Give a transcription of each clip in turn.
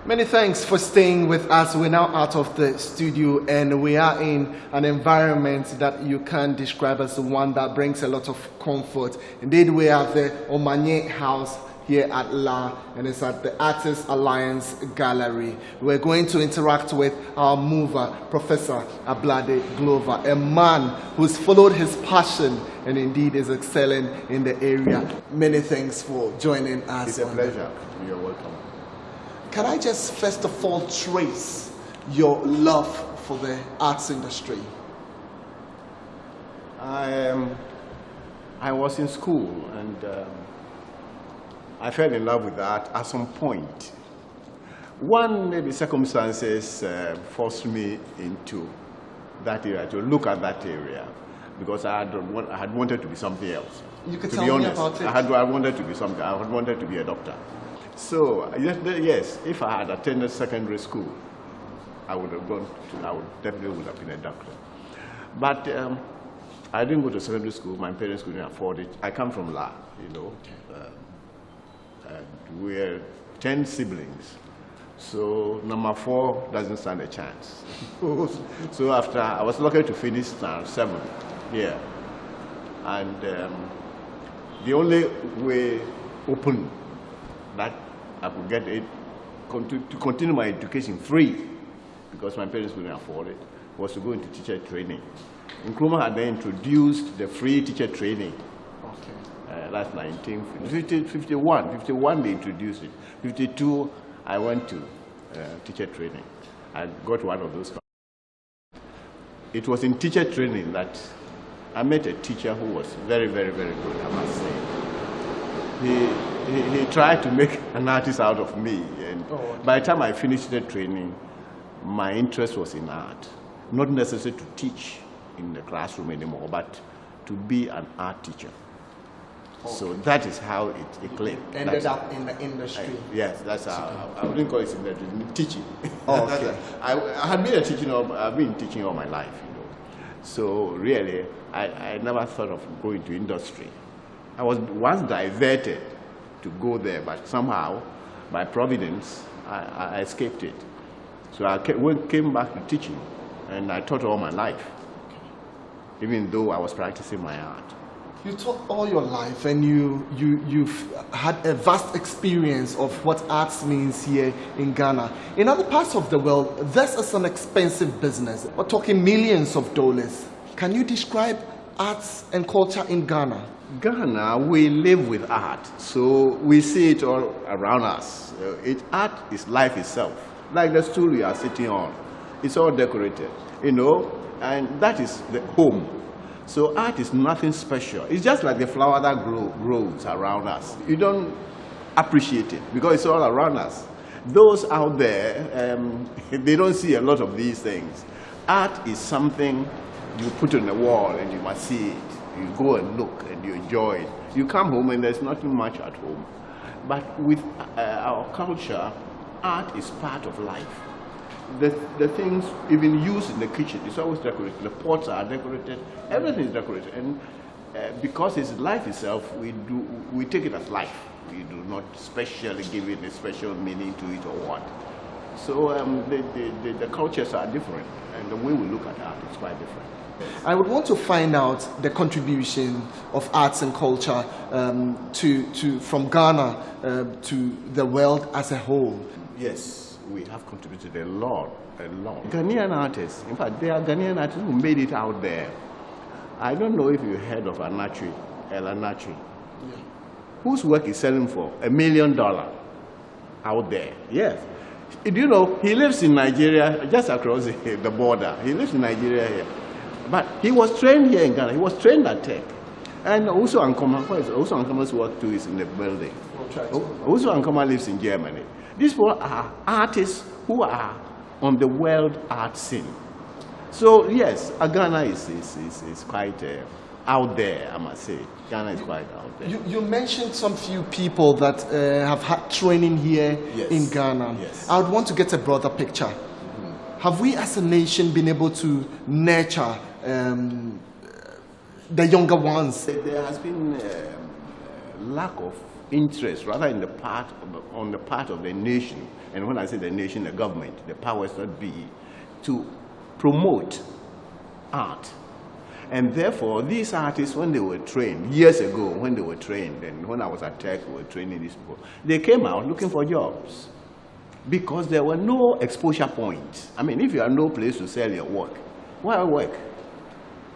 Many thanks for staying with us. We're now out of the studio and we are in an environment that you can describe as the one that brings a lot of comfort. Indeed, we are at the Omanye House here at La, and it's at the Artists Alliance Gallery. We're going to interact with our mover, Professor Ablade Glover, a man who's followed his passion and indeed is excelling in the area. Many thanks for joining us. It's a pleasure. You're welcome. Can I just first of all trace your love for the arts industry? I was in school and I fell in love with art at some point. One, maybe circumstances forced me into that area, to look at that area, because I had wanted to be something else. You could tell me about it. I wanted to be something. I had wanted to be a doctor. So yes, if I had attended secondary school, I would definitely would have been a doctor. But I didn't go to secondary school. My parents couldn't afford it. I come from La, you know. We're 10 siblings, so number 4 doesn't stand a chance. So after I was lucky to finish standard 7 here, and the only way open that I could get it to continue my education free, because my parents couldn't afford it, was to go into teacher training. Nkrumah had then introduced the free teacher training. That's 1951. 51 they introduced it. 52 I went to teacher training. I got one of those. It was in teacher training that I met a teacher who was very, very, very good, I must say. He tried to make an artist out of me, and by the time I finished the training, my interest was in art. Not necessarily to teach in the classroom anymore, but to be an art teacher. So that is how it clicked. Ended up in the industry. Yes, that's how. I wouldn't call it in teaching. Oh, okay. I had been I've been teaching all my life, you know. So really, I never thought of going to industry. I was once diverted to go there, but somehow, by providence, I escaped it. So I came back to teaching, and I taught all my life, even though I was practicing my art. You taught all your life, and you've had a vast experience of what arts means here in Ghana. In other parts of the world, this is an expensive business. We're talking millions of dollars. Can you describe arts and culture in Ghana? Ghana, we live with art, so we see it all around us. Art is life itself. Like the stool we are sitting on, it's all decorated, you know, and that is the home. So art is nothing special. It's just like the flower that grows around us. You don't appreciate it because it's all around us. Those out there, they don't see a lot of these things. Art is something you put on the wall and you must see it. You go and look and you enjoy it. You come home and there's nothing much at home. But with our culture, art is part of life. The things even used in the kitchen, it's always decorated. The pots are decorated, everything is decorated. And because it's life itself, we take it as life. We do not specially give it a special meaning to it or what. So the cultures are different, and the way we look at art is quite different. I would want to find out the contribution of arts and culture from Ghana to the world as a whole. Yes, we have contributed a lot. Ghanaian artists, in fact, there are Ghanaian artists who made it out there. I don't know if you heard of Anatri, whose work is selling for $1 million out there. Yes. Do you know, he lives in Nigeria, just across the border. He lives in Nigeria here. But he was trained here in Ghana. He was trained at Tech. And also Ankoma's work too is in the building. Also Ankoma lives in Germany. These people are artists who are on the world art scene. So yes, Ghana is quite out there, I must say. Ghana is quite out there. You mentioned some few people that have had training here in Ghana. Yes. I would want to get a broader picture. Have we as a nation been able to nurture the younger ones? There has been lack of interest, rather on the part of the nation, and when I say the nation, the government, the powers that be, to promote art. And therefore, these artists, when they were trained, years ago, when they were trained, and when I was at Tech, we were training these people, they came out looking for jobs because there were no exposure points. I mean, if you have no place to sell your work, why work?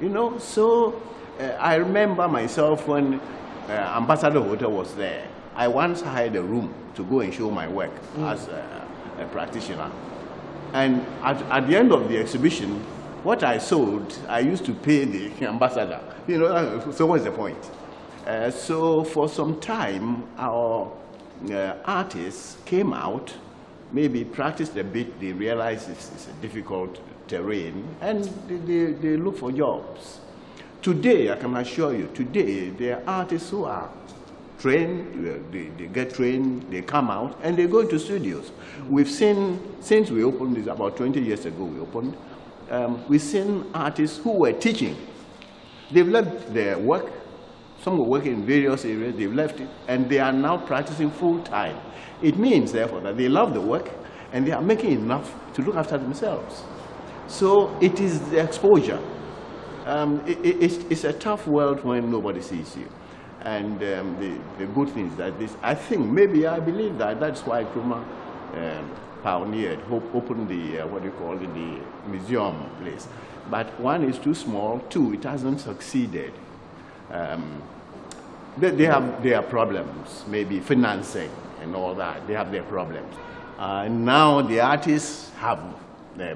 You know, so I remember myself when Ambassador Hotel was there. I once hired a room to go and show my work as a practitioner. And at the end of the exhibition, what I sold, I used to pay the ambassador. You know, so what's the point? So for some time, our artists came out, maybe practiced a bit, they realized it's a difficult terrain, and they look for jobs. Today, I can assure you, today, there are artists who are trained, they get trained, they come out, and they go into studios. We've seen, since we opened this, about 20 years ago we opened, we've seen artists who were teaching. They've left their work, some were working in various areas, they've left it, and they are now practicing full-time. It means, therefore, that they love the work, and they are making enough to look after themselves. So it is the exposure. It's a tough world when nobody sees you. And the good thing is that this, I think, maybe I believe that that's why Nkrumah pioneered, opened the, what do you call it, the museum place. But one, is too small. Two, it hasn't succeeded. They have their problems, maybe financing and all that. They have their problems. Now the artists have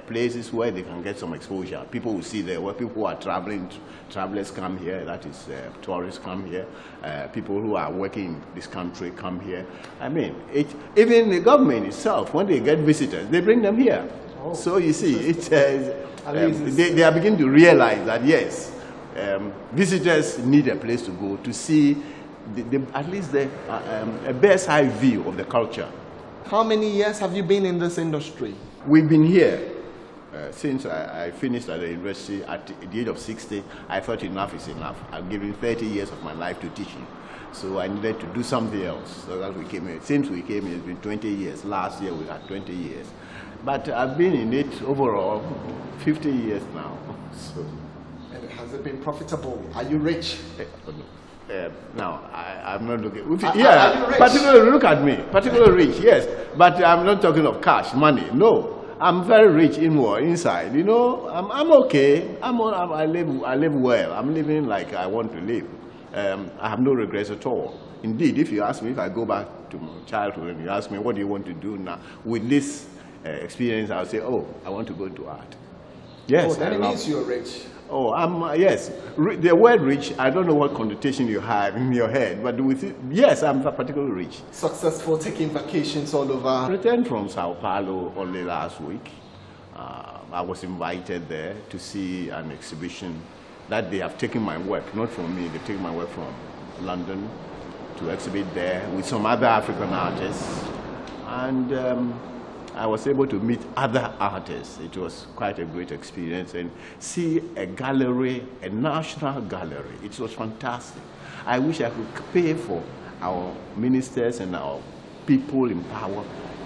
places where they can get some exposure. People will see their work. People who are traveling, travelers come here. That is, tourists come here. People who are working in this country come here. I mean, even the government itself, when they get visitors, they bring them here. Oh, so you see, they are beginning to realize that yes, visitors need a place to go to see at least a bird's eye view of the culture. How many years have you been in this industry? We've been here since I finished at the university at the age of 60. I thought enough is enough. I've given 30 years of my life to teaching. So I needed to do something else. So that we came here. Since we came here, it's been 20 years. Last year we had 20 years. But I've been in it overall 50 years now. So. And has it been profitable? Are you rich? No, I'm not looking. Yeah, particularly look at me. Particularly rich, yes. But I'm not talking of cash, money. No, I'm very rich inside. You know, I'm okay. I live well. I'm living like I want to live. I have no regrets at all. Indeed, if you ask me, if I go back to my childhood and you ask me what do you want to do now with this experience, I'll say, oh, I want to go into art. Yes. Oh, that means you're rich. Oh, yes. The word rich, I don't know what connotation you have in your head, but with it, yes, I'm particularly rich. Successful, taking vacations all over. I returned from Sao Paulo only last week. I was invited there to see an exhibition that they have taken my work, not from me, they've taken my work from London to exhibit there with some other African artists. And I was able to meet other artists. It was quite a great experience, and see a gallery, a national gallery. It was fantastic. I wish I could pay for our ministers and our people in power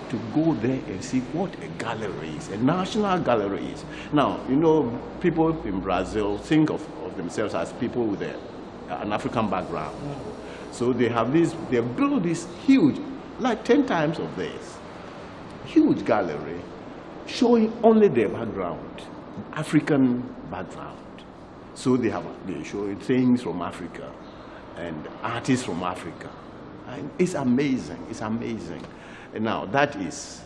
to go there and see what a gallery is, a national gallery is. Now, you know, people in Brazil think of themselves as people with an African background. So they have they built this huge, like 10 times of this. Huge gallery showing only their background, African background. So they show things from Africa and artists from Africa. And it's amazing, it's amazing. And now that is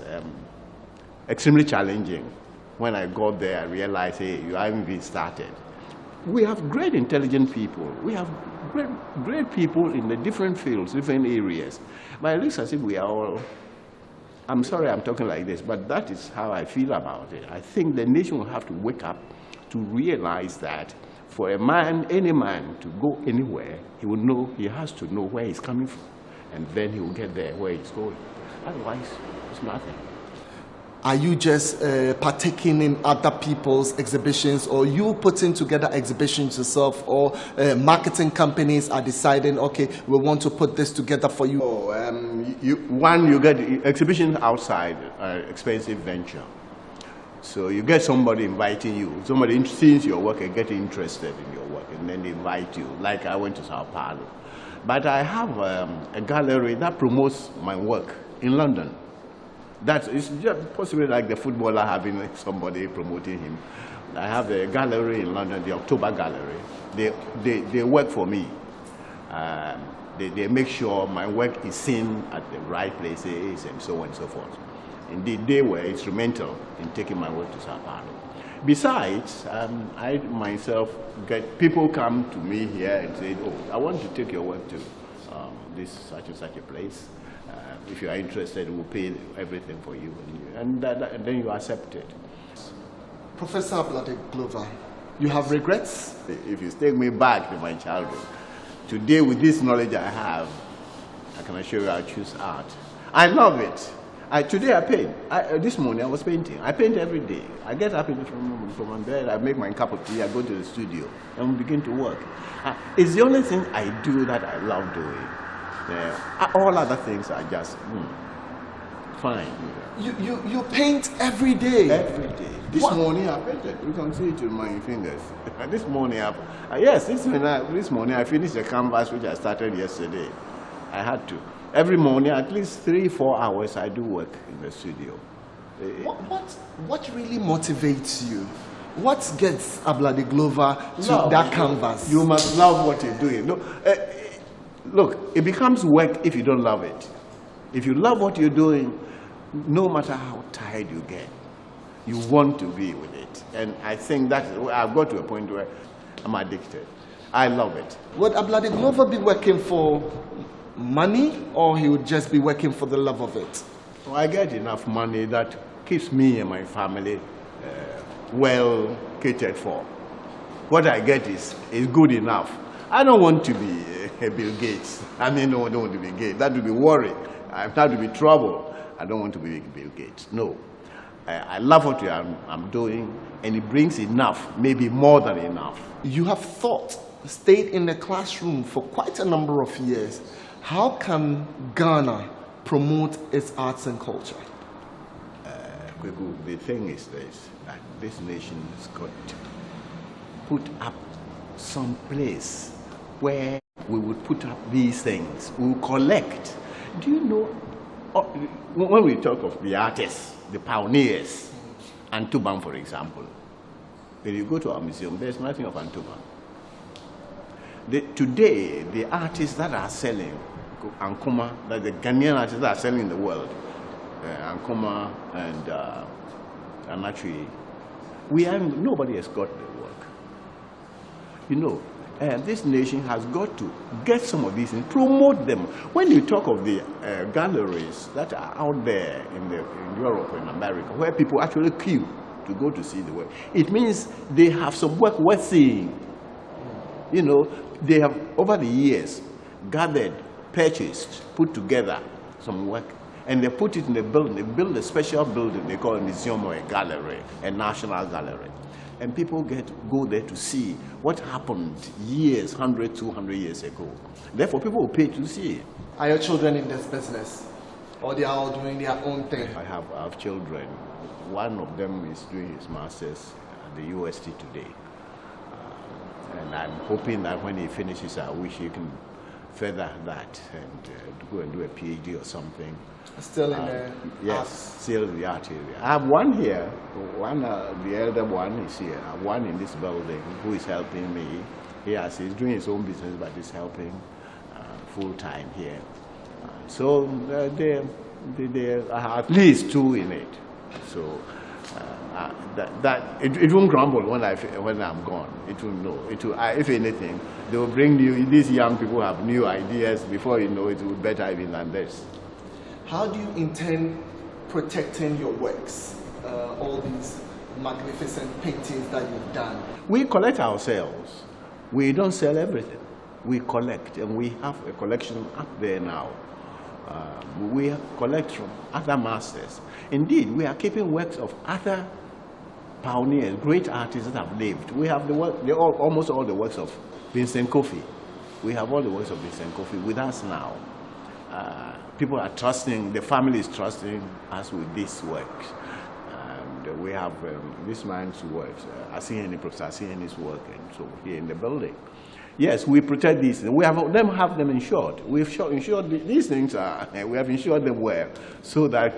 extremely challenging. When I got there, I realized, hey, you haven't even started. We have great intelligent people. We have great people in the different fields, different areas. But it looks as if we are all, I'm sorry I'm talking like this, but that is how I feel about it. I think the nation will have to wake up to realize that for a man, any man, to go anywhere, he has to know where he's coming from. And then he will get there where he's going. Otherwise, it's nothing. Are you just partaking in other people's exhibitions, or you putting together exhibitions yourself, or marketing companies are deciding, okay, we want to put this together for you? Oh, you get exhibitions outside, expensive venture. So you get somebody inviting you, somebody sees your work and get interested in your work, and then they invite you. Like I went to Sao Paulo. But I have a gallery that promotes my work in London. It's just possibly like the footballer having somebody promoting him. I have a gallery in London, the October Gallery. They work for me. They make sure my work is seen at the right places and so on and so forth. Indeed, they were instrumental in taking my work to Sao Paulo. Besides, I myself people come to me here and say, oh, I want to take your work to this such and such a place. If you are interested, we'll pay everything for you. And then you accept it. Professor Ablade Glover, you have regrets? If you take me back to my childhood, today with this knowledge I have, I can assure you I'll choose art. I love it. Today I paint. This morning I was painting. I paint every day. I get up from my bed, I make my cup of tea, I go to the studio, and we begin to work. It's the only thing I do that I love doing. All other things are just fine. You paint every day? Every day. This morning I painted. You can see it in my fingers. This morning, this morning I finished a canvas which I started yesterday. I had to. Every morning, at least 3-4 hours, I do work in the studio. What really motivates you? What gets Ablade Glover to that canvas? You must love what you're doing. Look, it becomes work if you don't love it. If you love what you're doing, no matter how tired you get, you want to be with it. And I think that I've got to a point where I'm addicted. I love it. Would Ablade Glover be working for money, or he would just be working for the love of it? Well, I get enough money that keeps me and my family well catered for. What I get is good enough. I don't want to be Bill Gates. I don't want to be Gates. That would be worry. That would be trouble. I don't want to be Bill Gates. No. I love what I'm doing, and it brings enough, maybe more than enough. You have stayed in the classroom for quite a number of years. How can Ghana promote its arts and culture? Kweku, the thing is this, that this nation has got to put up some place where we would put up these things. We will collect. Do you know, when we talk of the artists, the pioneers, Antuban, for example, when you go to our museum, there's nothing of Antuban. Today, the artists that are selling Ankuma, like the Ghanaian artists that are selling in the world, Ankuma and Anatri, nobody has got the work. You know, this nation has got to get some of these and promote them. When you talk of the galleries that are out there in Europe and America, where people actually queue to go to see the work, it means they have some work worth seeing. You know, they have, over the years, gathered, purchased, put together some work, and they put it in a building. They build a special building, they call it a museum or a gallery, a national gallery. And people go there to see what happened years, 100, 200 years ago. Therefore, people will pay to see it. Are your children in this business? Or they are all doing their own thing? I have children. One of them is doing his master's at the UST today. And I'm hoping that when he finishes, I wish he can further that and go and do a PhD or something. Still in the yes, arts? Still in the art area. I have one here. One, the elder one is here. I have one in this building who is helping me. He's doing his own business, but he's helping full time here. So there are at least two in it. So it won't grumble when I'm gone. It will know. If anything, they will bring these young people have new ideas. Before you know it, will be better even than this. How do you intend protecting your works, all these magnificent paintings that you've done? We collect ourselves. We don't sell everything. We collect, and we have a collection up there now. We collect from other masters. Indeed, we are keeping works of other pioneers, great artists that have lived. We have almost all the works of Vincent Kofi. We have all the works of Vincent Kofi with us now. People are trusting, the family is trusting us with these works. And we have this man's works, Professor Asieni's work, and so here in the building. Yes, we protect these things. We have them insured. We've insured these things. We have insured them well, so that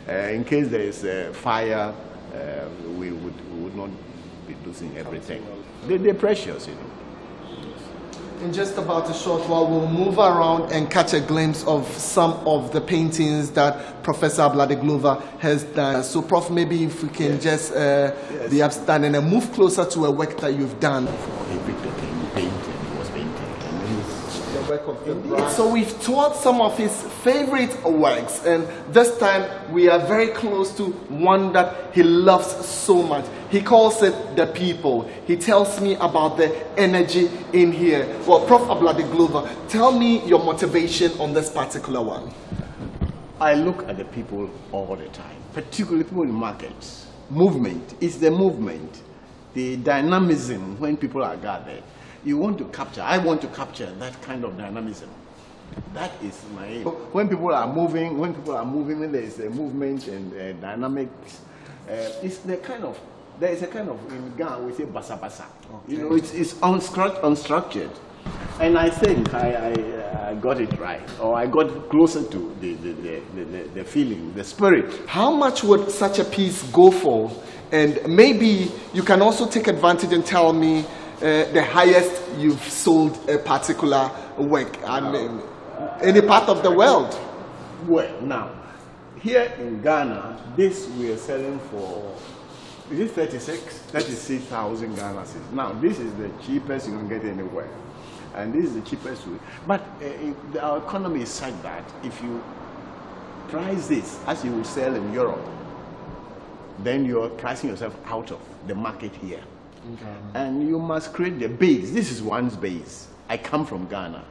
in case there is a fire, we would not be losing everything. They're precious, you know. In just about a short while, we'll move around and catch a glimpse of some of the paintings that Professor Ablade Glover has done. So, Prof, maybe if we can just be upstanding and move closer to a work that you've done. So we've toured some of his favorite works, and this time we are very close to one that he loves so much. He calls it The People. He tells me about the energy in here. Well, Prof. Ablade Glover, tell me your motivation on this particular one. I look at the people all the time, particularly people in markets. Movement is the movement, the dynamism when people are gathered. You want to capture, I want to capture that kind of dynamism. That is my aim. When people are moving, when there is a movement and dynamics, it's the kind of, there is a kind of, in Ghana we say basa basa. Okay. You know, it's unstructured. And I think I got it right, or I got closer to the feeling, the spirit. How much would such a piece go for? And maybe you can also take advantage and tell me the highest you've sold a particular work, any part of the world. Well, now, here in Ghana, this we are selling for, is it 36,000 Ghana cedis. Now, this is the cheapest you can get anywhere. And this is the cheapest way. But our economy is such that if you price this as you will sell in Europe, then you're pricing yourself out of the market here. Okay. And you must create the base. This is one's base. I come from Ghana.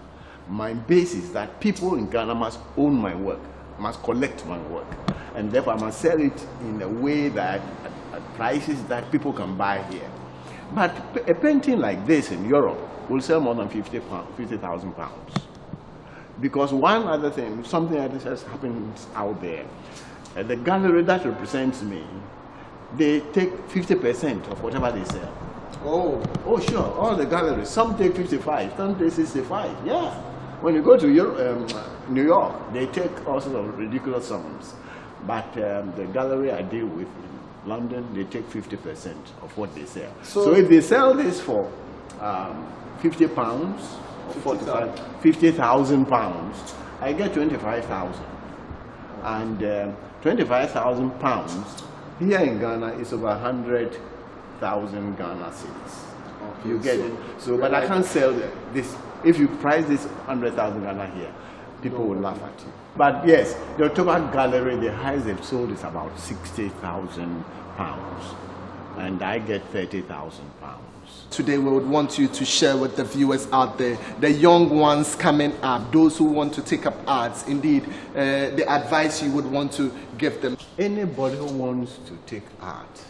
My base is that people in Ghana must own my work, must collect my work. And therefore I must sell it in a way that at prices that people can buy here. But a painting like this in Europe will sell more than 50,000 pounds. Because one other thing, something that has happened out there, the gallery that represents me, they take 50% of whatever they sell. Oh, sure. All the galleries. Some take 55, some take 65. Yeah. When you go to New York, they take all sorts of ridiculous sums. But the gallery I deal with in London, they take 50% of what they sell. So if they sell this for 50 pounds, or 50,000 pounds, I get 25,000. And 25,000 pounds here in Ghana is over 100,000 Ghana cedis. Okay, you get it. So, but I can't sell this. If you price this 100,000 Ghana here, people will laugh at you. But yes, the October Gallery, the highest they've sold is about 60,000 pounds, and I get 30,000 pounds. Today we would want you to share with the viewers out there, the young ones coming up, those who want to take up arts, indeed, the advice you would want to give them. Anybody who wants to take art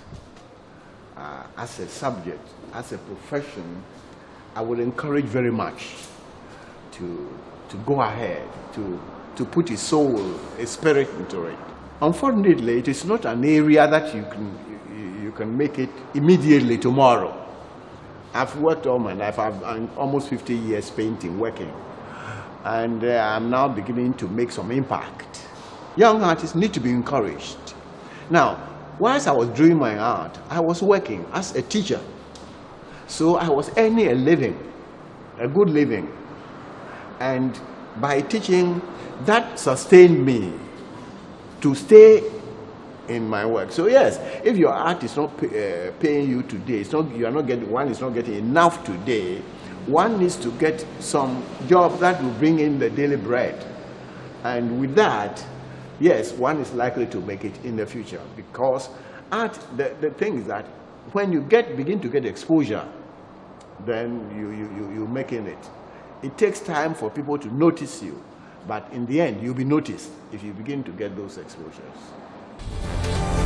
as a subject, as a profession, I would encourage very much to go ahead, to put his soul, his spirit into it. Unfortunately, it is not an area that you can make it immediately tomorrow. I've worked all my life. I'm almost 50 years painting, working. And I'm now beginning to make some impact. Young artists need to be encouraged. Now, whilst I was doing my art, I was working as a teacher. So I was earning a living, a good living. And by teaching, that sustained me to stay in my work. So yes, if your art is not paying you today, one is not getting enough today, one needs to get some job that will bring in the daily bread. And with that, yes, one is likely to make it in the future, because art, the thing is that when you begin to get exposure, then you're making it. It takes time for people to notice you. But in the end, you'll be noticed if you begin to get those exposures.